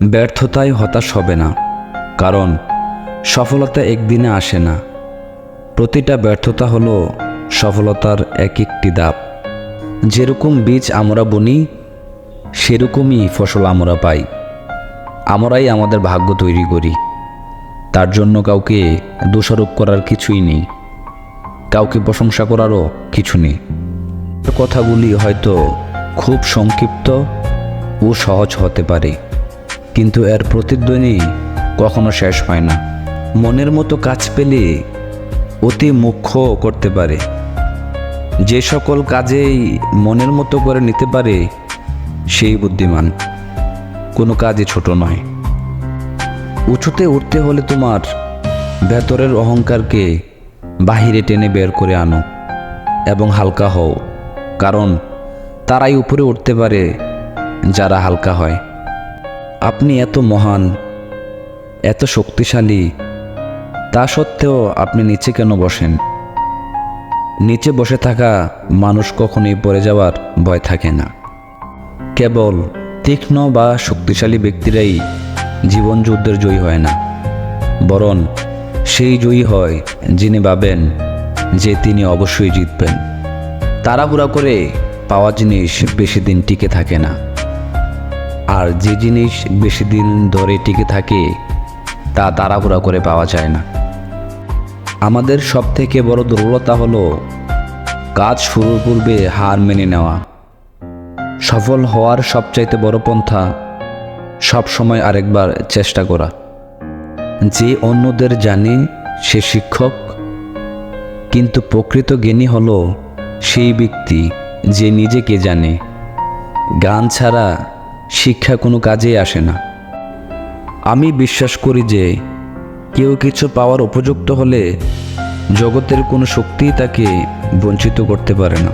ব্যর্থতায় হতাশ হবে না, কারণ সফলতা একদিনে আসে না। প্রতিটা ব্যর্থতা হলো সফলতার এক একটি ধাপ। যেরকম বীজ আমরা বুনি, সেরকমই ফসল আমরা পাই। আমরাই আমাদের ভাগ্য তৈরি করি। তার জন্য কাউকে দোষারোপ করার কিছুই নেই, কাউকে প্রশংসা করারও কিছু নেই। কথাগুলি হয়তো খুব সংক্ষিপ্ত ও সহজ হতে পারে, কিন্তু এর প্রতিধ্বনি কখনো শেষ হয় না। মনের মতো কাজ পেলে অতি মুখ্য করতে পারে। যে সকল কাজেই মনের মতো করে নিতে পারে সেই বুদ্ধিমান। কোনো কাজই ছোট নয়। উঁচুতে উঠতে হলে তোমার ভেতরের অহংকারকে বাহিরে টেনে বের করে আনো এবং হালকা হও, কারণ তারাই উপরে উঠতে পারে যারা হালকা হয়। আপনি এত মহান, এত শক্তিশালী, তা সত্ত্বেও আপনি নিচে কেন বসেন? নিচে বসে থাকা মানুষ কখনোই পড়ে যাওয়ার ভয় থাকে না। কেবল তীক্ষ্ণ বা শক্তিশালী ব্যক্তিরাই জীবন যুদ্ধের জয়ী হয় না, বরং সেই জয়ী হয় যিনি ভাবেন যে তিনি অবশ্যই জিতবেন। তাড়াহুড়া করে পাওয়া জিনিস বেশি দিন টিকে থাকে না, আর যে জিনিস বেশি দিন ধরে টিকে থাকে তা তাড়াহুড়া করে পাওয়া যায় না। আমাদের সবথেকে বড় দুর্বলতা হলো কাজ শুরুর পূর্বে হার মেনে নেওয়া। সফল হওয়ার সবচাইতে বড় পন্থা সবসময় আরেকবার চেষ্টা করা। যে অন্যদের জানে সে শিক্ষক, কিন্তু প্রকৃত জ্ঞানী হলো সেই ব্যক্তি যে নিজেকে জানে। জ্ঞান ছাড়া শিক্ষা কোনো কাজেই আসে না। আমি বিশ্বাস করি যে কেউ কিছু পাওয়ার উপযুক্ত হলে জগতের কোনো শক্তিই তাকে বঞ্চিত করতে পারে না।